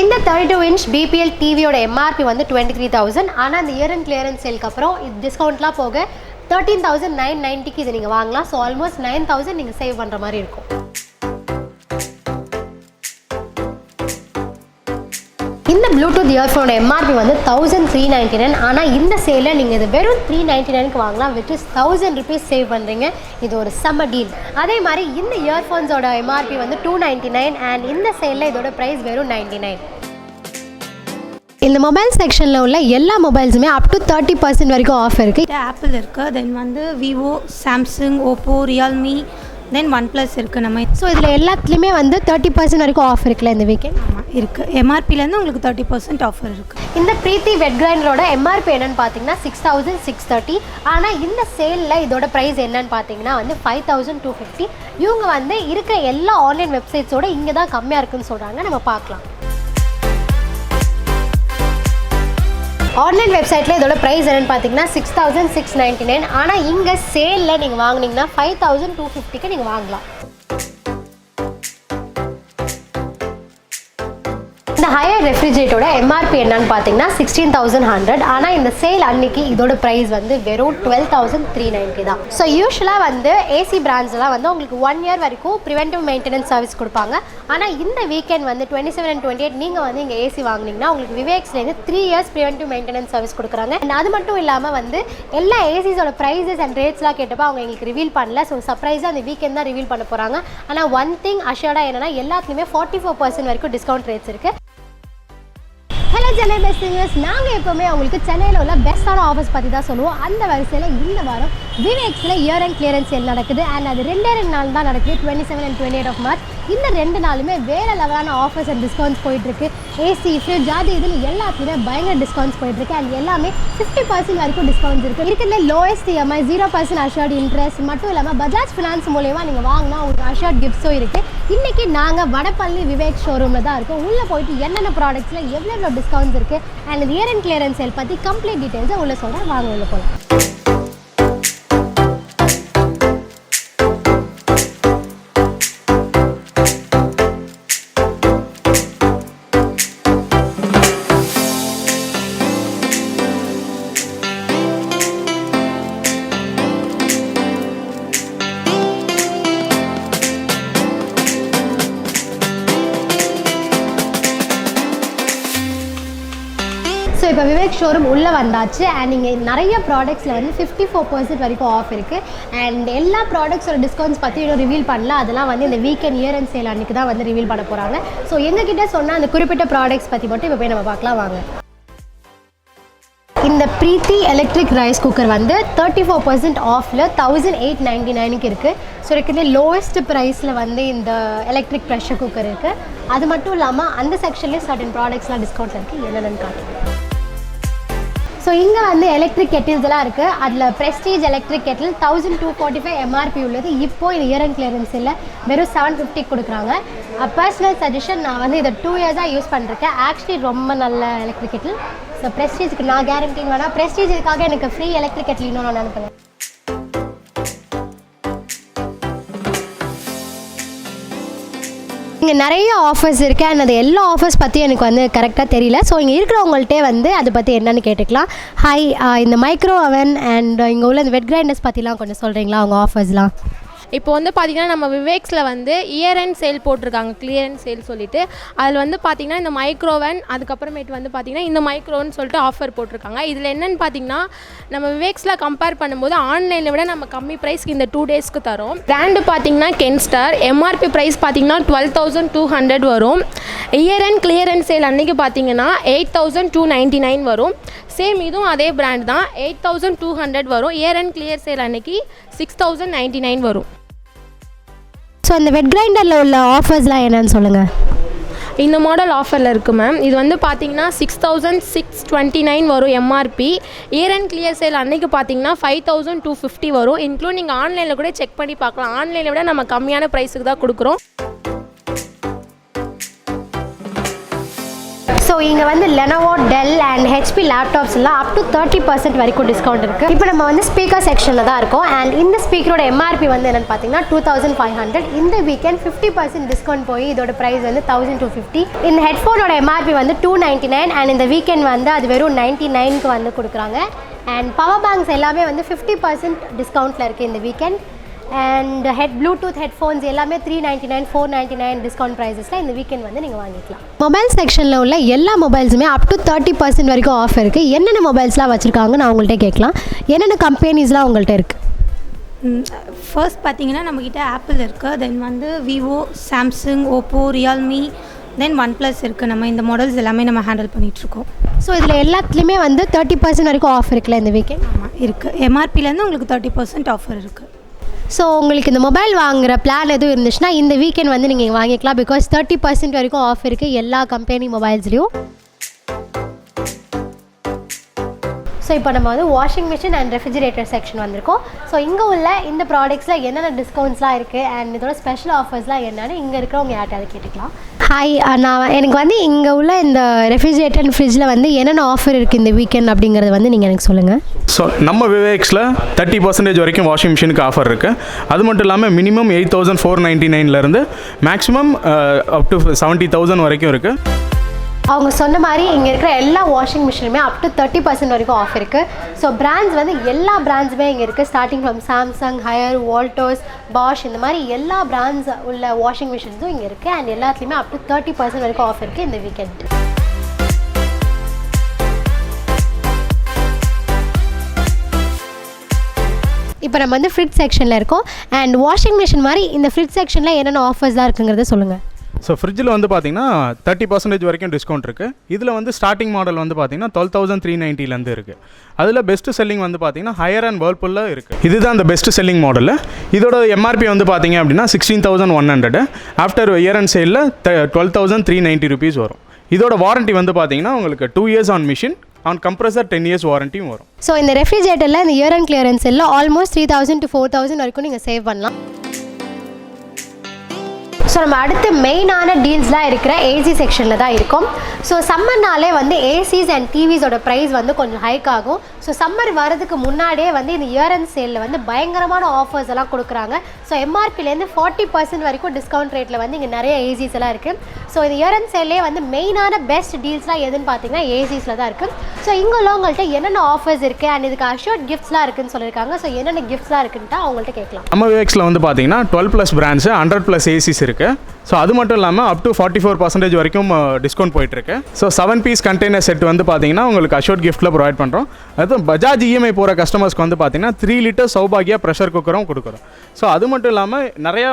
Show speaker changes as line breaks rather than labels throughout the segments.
இந்த 32 inch BPL டிவியோட MRP வந்து 23,000. ஆனால் அந்த இயர் அண்ட் கிளியரன்ஸ் சேலுக்கு அப்புறம் டிஸ்கவுண்ட்லாம் போக 13,990க்கு இதை நீங்கள் வாங்கலாம். ஸோ ஆல்மோஸ்ட் 9,000 நீங்கள் சேவ் பண்ணுற மாதிரி இருக்கும். இந்த ப்ளூடூத் இயர்ஃபோனோட MRP வந்து 1,399. ஆனால் இந்த சேலில் நீங்கள் இது வெறும் 399க்கு வாங்கலாம், விச் இஸ் 1000 rupees சேவ் பண்ணுறீங்க. இது ஒரு செம்ம டீல். அதே மாதிரி இந்த இயர்ஃபோன்ஸோட MRP வந்து 299 அண்ட் இந்த சேலில் இதோட ப்ரைஸ் வெறும் 99. இந்த மொபைல் செக்ஷனில் உள்ள எல்லா மொபைல்ஸுமே அப் டு 30% வரைக்கும் ஆஃப் இருக்குது.
ஆப்பிள் இருக்குது, தென் வந்து விவோ, சாம்சங், ஓப்போ, ரியல்மி, தென் ஒன்ப்ளஸ் இருக்குது நம்ம.
ஸோ இதில் எல்லாத்துலேயுமே வந்து 30% வரைக்கும் ஆஃப் இருக்குல்ல இந்த வீக்கெண்ட்?
ஆமாம் இருக்குது. MRPலேருந்து உங்களுக்கு 30% ஆஃபர் இருக்குது.
இந்த பிரீத்தி வெட் கிரைண்டரோட MRP என்னன்னு பார்த்தீங்கன்னா 6,630. ஆனால் இந்த சேலில் இதோட ப்ரைஸ் என்னன்னு பார்த்தீங்கன்னா வந்து 5,250. இவங்க வந்து இருக்கிற எல்லா ஆன்லைன் வெப்சைட்ஸோட இங்கே தான் கம்மியாக இருக்குன்னு சொல்கிறாங்க. நம்ம பார்க்கலாம். ஆன்லைன் வெப்சைட்டில் இதோட ப்ரைஸ் என்னென்னு பார்த்தீங்கன்னா 6,699. ஆனால் இங்கே சேலில் நீங்கள் வாங்கினீங்கன்னா 5,250க்கு நீங்கள் வாங்கலாம். இந்த ஹையர் ரெஃப்ரிஜரேட்டரோட MRP என்னன்னு பார்த்தீங்கன்னா 16,100. ஆனால் இந்த சேல் அன்னைக்கு இதோட ப்ரைஸ் வந்து வெறும் 12,390 தான். ஸோ யூஸ்வலாக வந்து ஏசி பிராண்ட்ஸ்லாம் வந்து உங்களுக்கு 1 year வரைக்கும் ப்ரிவென்டிவ் மெயின்டெனன்ஸ் சர்வீஸ் கொடுப்பாங்க. ஆனால் இந்த வீக்கெண்ட் வந்து 27 and 28 நீங்கள் வந்து இங்கே ஏசி வாங்கினீங்கன்னா உங்களுக்கு விவேக்ஸ்லேருந்து 3 years ப்ரிவென்டிவ் மெயின்டெனன்ஸ் சர்வீஸ் கொடுக்குறாங்க. அண்ட் அது மட்டும் இல்லாமல் வந்து எல்லா ஏசிஸோட ப்ரைஸஸ் அண்ட் ரேட்ஸ்லாம் கேட்டப்போ அவங்க எங்களுக்கு ரிவீல் பண்ணல. ஸோ சர்ப்ரைஸாக அந்த வீக்கெண்ட் தான் ரிவீல் பண்ண போகிறாங்க. ஆனால் ஒன் திங் அஷ்யூர்டாக என்னென்னா எல்லாத்துலேயுமே 44% வரைக்கும் டிஸ்கவுண்ட் ரேட்ஸ் இருக்குது. ஹலோ சென்னை பெஸ்ட், நாங்கள் எப்போவுமே அவங்களுக்கு சென்னையில் உள்ள பெஸ்ட்டான ஆஃபர்ஸ் பற்றி தான் சொல்லுவோம். அந்த வரிசையில் இந்த வாரம் விவேக்ஸில் இயர் அண்ட் கிளியரன்ஸ் சேல் நடக்குது. அண்ட் அது 2 நாள் தான் நடக்குது, 27 and 28 of March. இந்த 2 நாளுமே வேறு லெவலான ஆஃபர்ஸ் அண்ட் டிஸ்கவுண்ட்ஸ் போயிட்டுருக்கு. ஏசி, ஃப்ரிட்ஜ், அது இதுன்னு எல்லாத்துலேயுமே பயங்கர டிஸ்கவுண்ட்ஸ் போயிட்டுருக்கு. அண்ட் எல்லாமே 50% வரைக்கும் டிஸ்கவுண்ட்ஸ் இருக்குது. இருக்கிறதுல லோயஸ்ட் EMI, 0% அஷ்யூர்ட் இன்ட்ரெஸ்ட் மட்டும் இல்லாமல் பஜாஜ் ஃபினான்ஸ் மூலயமா நீங்கள் வாங்கினா உங்களுக்கு அஷ்யூர்ட் கிஃப்ட்ஸும் இருக்குது. இன்றைக்கி நாங்கள் வடபள்ளி விவேக் ஷோரூமில் தான் இருக்கோம். உள்ளே போயிட்டு என்னென்ன ப்ராடக்ட்ஸில் எவ்வளோ டிஸ்கவுண்ட்ஸ் இருக்குது and year and clearance sale பற்றி கம்ப்ளீட் டீட்டெயில்ஸை உள்ள சொல்கிறேன். வாங்க உள்ள போகலாம். ஸோ இப்போ விவேக் ஷோரூம் உள்ளே வந்தாச்சு. அண்ட் இங்கே நிறைய ப்ராடக்ட்ஸில் வந்து 54% வரைக்கும் ஆஃப் இருக்குது. அண்ட் எல்லா ப்ராடக்ட்ஸோட டிஸ்கவுண்ட்ஸ் பற்றி இன்னும் ரிவீல் பண்ணல. அதெல்லாம் வந்து இந்த வீக்கெண்ட் இயர் அண்ட் சேல் அன்றைக்கி தான் வந்து ரிவீல் பண்ண போகிறாங்க. ஸோ எங்ககிட்ட சொன்னால் அந்த குறிப்பிட்ட ப்ராடக்ட்ஸ் பற்றி மட்டும் இப்போ போய் நம்ம பார்க்கலாம் வாங்க. இந்த பிரீத்தி எலக்ட்ரிக் ரைஸ் குக்கர் வந்து 34% ஆஃபில் 1,899க்கு இருக்குது. ஸோ இருக்கிறது லோவஸ்ட் ப்ரைஸில் வந்து இந்த எலக்ட்ரிக் ப்ரெஷர் குக்கர் இருக்குது. அது மட்டும் இல்லாமல் அந்த செக்ஷன்லேயே சர்டன் ப்ராடக்ட்ஸ்லாம் டிஸ்கவுண்ட்ஸ் இருக்குது. என்னென்னு காட்டுங்க. ஸோ இங்கே வந்து எலக்ட்ரிக் கெட்டில்ஸ் எல்லாம் இருக்குது. அதில் ப்ரெஸ்டீஜ் எலக்ட்ரிக் கெட்டில் 1,245 MRP உள்ளது. இப்போது இது இயர் அண்ட் கிளியரன்ஸ் இல்லை, வெறும் 750 கொடுக்குறாங்க. பர்சனல் சஜஷன், நான் வந்து இதை 2 years யூஸ் பண்ணிருக்கேன். ஆக்சுவலி ரொம்ப நல்ல எலக்ட்ரிக் கெட்டில். ஸோ ப்ரெஸ்டீஜுக்கு நான் கேரண்டின்னு வேணால் ப்ரெஸ்டீஜ் இதுக்காக எனக்கு ஃப்ரீ எலக்ட்ரிக் கெட்டில் இன்னும் நான் அனுப்புகிறேன். இங்கே நிறைய ஆஃபர்ஸ் இருக்குது. அண்ட் அது எல்லா ஆஃபர்ஸ் பற்றி எனக்கு வந்து கரெக்டாக தெரியல. ஸோ இங்கே இருக்கிறவங்கள்ட்டே வந்து அதை பற்றி என்னென்னு கேட்டுக்கலாம். ஹாய், இந்த மைக்ரோ அவன் அண்ட் இங்கே உள்ள இந்த வெட் கிரைண்டர்ஸ் பற்றிலாம் கொஞ்சம் சொல்கிறீங்களா அவங்க ஆஃபர்ஸ்லாம்?
இப்போ வந்து பார்த்திங்கன்னா நம்ம விவேக்ஸில் வந்து இயர் அண்ட் சேல் போட்டிருக்காங்க, கிளியரன்ஸ் சேல் சொல்லிவிட்டு. அதில் வந்து பார்த்திங்கன்னா இந்த மைக்ரோவன், அதுக்கப்புறமேட்டு வந்து பார்த்திங்கன்னா இந்த மைக்ரோன்னு சொல்லிட்டு ஆஃபர் போட்டிருக்காங்க. இதில் என்னென்னு பார்த்திங்கன்னா நம்ம விவேக்ஸில் கம்பேர் பண்ணும்போது ஆன்லைனில் விட நம்ம கம்மி ப்ரைஸ்க்கு இந்த 2 daysக்கு தரோம். பிராண்டு பார்த்திங்கன்னா கென்ஸ்டார். MRP ப்ரைஸ் பார்த்திங்கன்னா 12,200 வரும். இயர் அண்ட் கிளியரன்ஸ் சேல் அன்றைக்கி பார்த்திங்கன்னா 8,299 வரும். சேம் இதுவும் அதே பிராண்ட் தான், 8,200 வரும். இயர் அண்ட் கிளியர் சேல் அன்றைக்கி 6,099 வரும்.
ஸோ இந்த வெட் கிரைண்டரில் உள்ள ஆஃபர்ஸ்லாம் என்னன்னு சொல்லுங்கள்.
இந்த மாடல் ஆஃபரில் இருக்குது மேம். இது வந்து பார்த்திங்கன்னா 6,629 வரும் MRP. Year and clear sale அன்றைக்கி பார்த்திங்கன்னா 5,250 வரும். இன்க்ளூட் நீங்கள் ஆன்லைனில் கூட செக் பண்ணி பார்க்கலாம். ஆன்லைனை விட நம்ம கம்மியான ப்ரைஸுக்கு தான் கொடுக்குறோம்.
ஸோ ஸோ இங்கே வந்து Lenovo, del and HP laptops எல்லாம் அப் டு 30% வரைக்கும் டிஸ்கவுண்ட் இருக்குது. இப்போ நம்ம வந்து ஸ்பீக்கர் செக்ஷனில் தான் இருக்கோம். அண்ட் இந்த ஸ்பீக்கரோட எம்ஆர்பி வந்து என்னென்னு பார்த்தீங்கன்னா 2500. இந்த வீக்கெண்ட் 50% டிஸ்கவுண்ட் போய் இதோட ப்ரைஸ் வந்து 1250. இந்த ஹெட்ஃபோனோட எம்ஆர்பி வந்து 299 அண்ட் இந்த வீக்கெண்ட் வந்து அது வெறும் 99க்கு வந்து கொடுக்குறாங்க. அண்ட் பவர் பேங்க்ஸ் எல்லாமே வந்து 50% டிஸ்கவுண்ட்டில் இருக்குது இந்த வீக்கெண்ட். அண்ட் ப்ளூடூத் ஹெட்ஃபோன்ஸ் எல்லாமே 399, 499 டிஸ்கவுண்ட் ப்ரைஸஸில் இந்த வீக்கெண்ட் வந்து நீங்கள் வாங்கிக்கலாம். மொபைல் செக்ஷனில் உள்ள எல்லா மொபைல்ஸுமே அப் டு 30% வரைக்கும் ஆஃப் இருக்குது. என்னென்ன மொபைல்ஸ்லாம் வச்சுருக்காங்க நான் உங்கள்கிட்ட கேட்கலாம். என்னென்ன கம்பெனிஸ்லாம் உங்கள்கிட்ட இருக்குது?
ஃபர்ஸ்ட் பார்த்தீங்கன்னா நம்மக்கிட்ட ஆப்பிள் இருக்குது, தென் வந்து விவோ, சாம்சங், ஓப்போ, ரியல்மி, தென் ஒன்ப்ளஸ் இருக்குது. நம்ம இந்த மாடல்ஸ் எல்லாமே நம்ம ஹேண்டில் பண்ணிகிட்ருக்கோம்.
ஸோ இதில் எல்லாத்துலேயுமே வந்து 30% வரைக்கும் ஆஃப் இருக்குல்ல இந்த வீக்கெண்ட்?
ஆமாம் இருக்குது. எம்ஆர்பிலேருந்து உங்களுக்கு 30% ஆஃபர் இருக்குது.
ஸோ உங்களுக்கு இந்த மொபைல் வாங்குகிற பிளான் எதுவும் இருந்துச்சுன்னா இந்த வீக்கெண்ட் வந்து நீங்கள் வாங்கிக்கலாம். பிகாஸ் 30% வரைக்கும் ஆஃப் இருக்குது எல்லா கம்பெனி மொபைல்ஸ்லேயும். ஸோ இப்போ நம்ம வந்து washing machine and refrigerator section வந்திருக்கோம். ஸோ இங்கே உள்ள இந்த ப்ராடக்ட்ஸில் என்னென்ன டிஸ்கவுண்ட்ஸ்லாம் இருக்குது அண்ட் இதோட ஸ்பெஷல் ஆஃபர்ஸ்லாம் என்னென்னு இங்கே இருக்கிறவங்க யார்ட்டாவது கேட்டுக்கலாம். ஹாய், நான் எனக்கு வந்து இங்கே உள்ள இந்த ரெஃப்ரிஜிரேட்டர் அண்ட் ஃப்ரிட்ஜில் வந்து என்னென்ன ஆஃபர் இருக்குது இந்த வீக்கெண்ட் அப்படிங்கிறது வந்து நீங்கள் எனக்கு சொல்லுங்கள்.
ஸோ நம்ம விவேக்ஸில் 30% வரைக்கும் வாஷிங் மிஷினுக்கு ஆஃபர் இருக்குது. அது மட்டும் இல்லாமல் மினிமம் 8499 மேக்ஸிமம் அப் டு 70,000 வரைக்கும் இருக்குது.
அவங்க சொன்ன மாதிரி இங்கே இருக்கிற எல்லா வாஷிங் மிஷினுமே அப் டு 30% வரைக்கும் ஆஃப் இருக்குது. ஸோ பிராண்ட்ஸ் வந்து எல்லா பிராண்ட்ஸுமே இங்கே இருக்குது. Starting from Samsung, Haier, Voltas, Bosch, இந்த மாதிரி எல்லா பிராண்ட்ஸ் உள்ள வாஷிங் மிஷின்ஸும் இங்கே இருக்குது. அண்ட் எல்லாத்துலேயுமே அப் டு 30% வரைக்கும் ஆஃப் இருக்குது இந்த வீக்கெண்ட். இப்போ நம்ம வந்து ஃப்ரிட்ஜ் செக்ஷனில் இருக்கோம். அண்ட் வாஷிங் மிஷின் மாதிரி இந்த ஃப்ரிட்ஜ் செக்ஷனில் என்னென்ன ஆஃபர்ஸ்லாம் இருக்குங்கிறத சொல்லுங்கள்.
ஸோ ஃப்ரிட்ஜில் வந்து பார்த்தீங்கன்னா 30% வரைக்கும் டிஸ்கவுண்ட் இருக்குது. இதில் வந்து ஸ்டார்டிங் மாடல் வந்து பார்த்தீங்கன்னா 12,390 இருக்குது. அதில் பெஸ்ட் செல்லிங் வந்து பார்த்தீங்கன்னா ஹையர் அண்ட் வேர்ல்பூலில் இருக்குது. இதுதான் அந்த பெஸ்ட் செல்லிங் மாடல். இதோட எம்ஆர்பி வந்து பார்த்தீங்க அப்படின்னா 16,100. ஆஃப்டர் இயர் அண்ட் சேலில் 12,390 rupees வரும். இதோட வாரண்ட்டி வந்து பார்த்தீங்கன்னா உங்களுக்கு 2 years on machine, on compressor 10 years வாரண்ட்டியும் வரும்.
ஸோ இந்த ரெஃப்ரிஜரேட்டரில் இந்த இயர் அண்ட் கிளியரன்ஸ் எல்லாம் ஆல்மோஸ்ட் 3,000 to 4,000 வரைக்கும் நீங்கள் சேவ் பண்ணலாம். ஸோ நம்ம அடுத்து மெயினான டீல்ஸ்லாம் இருக்கிற ஏசி செக்ஷனில் தான் இருக்கும். ஸோ சம்மர்னாலே வந்து ஏசிஸ் அண்ட் டிவிஸோட ப்ரைஸ் வந்து கொஞ்சம் ஹைக் ஆகும். ஸோ சம்மர் வரதுக்கு முன்னாடியே வந்து இந்த இயர் அண்ட் சேலில் வந்து பயங்கரமான ஆஃபர்ஸ் எல்லாம் கொடுக்குறாங்க. ஸோ எம்ஆர்பிலேருந்து 40% வரைக்கும் டிஸ்கவுண்ட் ரேட்டில் வந்து இங்கே நிறைய ஏசிஸ் எல்லாம் இருக்குது. ஸோ இந்த இயர் அண்ட் சேல்லே வந்து மெயினான பெஸ்ட் டீல்ஸ்லாம் எதுன்னு பார்த்தீங்கன்னா ஏசிஸில் தான் இருக்குது. ஸோ இங்கே உள்ளவங்கள்ட்ட என்னென்ன ஆஃபர்ஸ் இருக்குது அண்ட் இதுக்கு அஷ்யூர்ட் கிஃப்ட்ஸ்லாம் இருக்குதுன்னு சொல்லியிருக்காங்க. ஸோ என்னென்ன கிஃப்ட்ஸ்லாம் இருக்குன்ட்டு அவங்கள்ட்ட கேட்கலாம்.
நம்ம விவேக்ஸில் வந்து பார்த்தீங்கன்னா 12+ பிராண்ட்ஸு, 100+ ஏசிஸ் இருக்குது. ஸோ அது மட்டும் இல்லாமல் அப் டு 44% வரைக்கும் டிஸ்கவுண்ட் போயிட்டுருக்கு. ஸோ 7 பீஸ் கண்டெய்னர் செட் வந்து பார்த்தீங்கன்னா உங்களுக்கு அஷ்யூர்ட் கிஃப்ட்டில் ப்ரொவைட் பண்ணுறோம். அதுவும் பஜாஜ் இஎம்ஐ போகிற கஸ்டமர்ஸ்க்கு வந்து பார்த்தீங்கன்னா 3 liter சௌபாகியா ப்ரெஷர் குக்கரும் கொடுக்குறோம். ஸோ அது மட்டும் இல்லாமல் நிறையா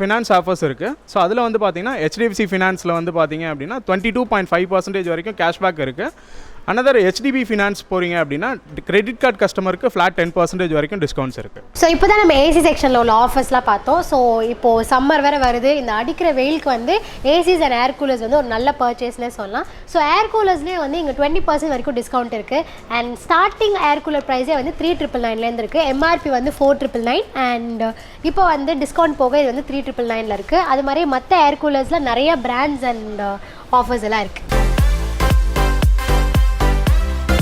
ஃபினான்ஸ் ஆஃபர்ஸ் இருக்குது. ஸோ அதில் வந்து பார்த்தீங்கன்னா HDFC Financeல வந்து பார்த்தீங்க அப்படின்னா 22.5% வரைக்கும் கேஷ்பேக் இருக்குது. another HDB Finance போகிறீங்க அப்படின்னா கிரெடிட் கார்டு கஸ்டமருக்கு ஃப்ளாட் 10% வரைக்கும் டிஸ்கவுண்ட்ஸ் இருக்குது.
ஸோ இப்போ தான் நம்ம ஏசி செக்ஷனில் உள்ள ஆஃபர்ஸ்லாம் பார்த்தோம். ஸோ இப்போது சம்மர் வேறு வருது. இந்த அடிக்கிற வெயிலுக்கு வந்து ஏசிஸ் அண்ட் ஏர் கூலர்ஸ் வந்து ஒரு நல்ல பர்ச்சேஸ்னே சொல்லலாம். ஸோ ஏர் கூலர்ஸ்லேயே வந்து இங்கே 20% வரைக்கும் டிஸ்கவுண்ட் இருக்குது. அண்ட் ஸ்டார்டிங் ஏர் கூலர் ப்ரைஸே வந்து 3,999 இருக்குது. எம்ஆர்பி வந்து 4,999 அண்ட் இப்போ வந்து டிஸ்கவுண்ட் போக இது வந்து 3,999 இருக்குது. அது மாதிரி மற்ற ஏர் கூலர்ஸில் நிறைய பிராண்ட்ஸ் அண்ட் ஆஃபர்ஸ் எல்லாம் இருக்குது.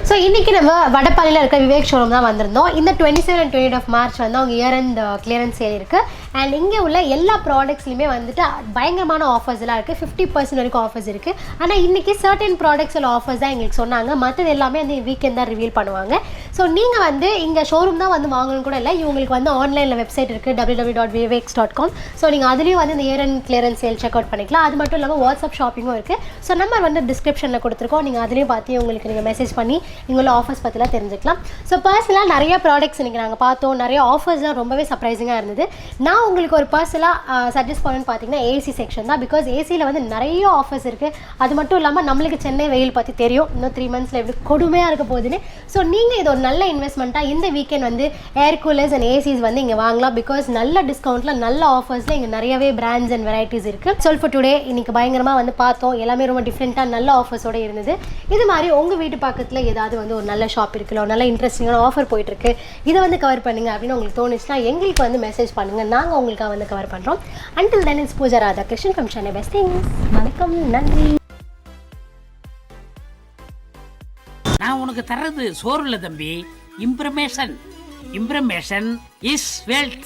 ஸோ இன்றைக்கி நம்ம வடப்பாளையில் இருக்கிற விவேக் ஷோரூம் தான் வந்திருந்தோம். இந்த 27 and 28 of March வந்து அவங்க இயர் அண்ட் கிளியரன்ஸ் சேல் இருக்குது. அண்ட் இங்கே உள்ள எல்லா ப்ராடக்ட்ஸ்லையுமே வந்துட்டு பயங்கரமான ஆஃபர்ஸ் எல்லாம் இருக்குது. 50% வரைக்கும் ஆஃபர்ஸ் இருக்குது. ஆனால் இன்றைக்கி சர்டன் ப்ராடக்ட்ஸில் ஆஃபர்ஸ் தான் எங்களுக்கு சொன்னாங்க. மற்றது எல்லாமே வந்து வீக்கெண்ட் தான் ரிவீல் பண்ணுவாங்க. ஸோ நீங்கள் வந்து இங்கே ஷோரூம் தான் வந்து வாங்கணும் கூட இல்லை. இவங்களுக்கு வந்து ஆன்லைனில் வெப்சைட் இருக்குது www.viveks.com. ஸோ நீங்கள் அதுலேயும் வந்து இந்த year and clearance sale check out பண்ணிக்கலாம். அது மட்டும் இல்லாமல் வாட்ஸ்அப் ஷாப்பிங்கும் இருக்குது. ஸோ நம்பர் வந்து டிஸ்கிரிப்ஷனில் கொடுத்துருக்கோம். நீங்கள் அதுலேயும் பார்த்து உங்களுக்கு நீங்கள் மெசேஜ் பண்ணி இங்குள்ள ஆஃபர்ஸ் பற்றிலாம் தெரிஞ்சுக்கலாம். ஸோ பர்சனலாக நிறைய ப்ராடக்ட்ஸ் இன்றைக்கி நாங்கள் பார்த்தோம். நிறைய ஆஃபர்ஸ்லாம் ரொம்பவே சர்ப்ரைசிங்காக இருந்தது. நான் உங்களுக்கு ஒரு பர்சனலாக சஜஸ்ட் பண்ணணும்னு பார்த்தீங்கன்னா ஏசி செக்ஷன் தான். பிகாஸ் ஏசியில் வந்து நிறைய ஆஃபர்ஸ் இருக்குது. அது மட்டும் இல்லாமல் நம்மளுக்கு சென்னை வெயில் பற்றி தெரியும். இன்னும் 3 monthsல எப்படி கொடுமையாக இருக்க போகுதுன்னு. ஸோ நீங்கள் இது ஒரு நல்ல இன்வெஸ்ட்மெண்ட்டாக இந்த வீக்கெண்ட் வந்து ஏர் கூலர்ஸ் அண்ட் ஏசிஸ் வந்து இங்கே வாங்கலாம். பிகாஸ் நல்ல டிஸ்கவுண்ட்டில் நல்ல ஆஃபர்ஸில் இங்கே நிறையவே பிராண்ட்ஸ் அண்ட் வெரைட்டிஸ் இருக்குது. ஸோ ஃபார் டுடே இன்றைக்கி பயங்கரமாக வந்து பார்த்தோம். எல்லாமே ரொம்ப டிஃப்ரெண்ட்டாக நல்ல ஆஃபர்ஸோடு இருந்தது. இது மாதிரி உங்கள் வீட்டு பக்கத்தில் ஏதாவது வந்து ஒரு நல்ல ஷாப் இருக்குல்ல, ஒரு நல்ல இன்ட்ரெஸ்டிங்கான ஆஃபர் போயிட்டுருக்கு, இதை வந்து கவர் பண்ணுங்கள் அப்படின்னு உங்களுக்கு தோணுச்சுன்னா எங்களுக்கு வந்து மெசேஜ் பண்ணுங்கள். நாங்கள் உங்களுக்காக வந்து கவர் பண்ணுறோம். Until then, it's Pooja Radhakrishnan from Chennai Best Things. வணக்கம், நன்றி.
நான் உனக்கு தர்றது சோறு இல்ல தம்பி, இம்ப்ரமேஷன். இம்ப்ரமேஷன் இஸ் வெல்த்.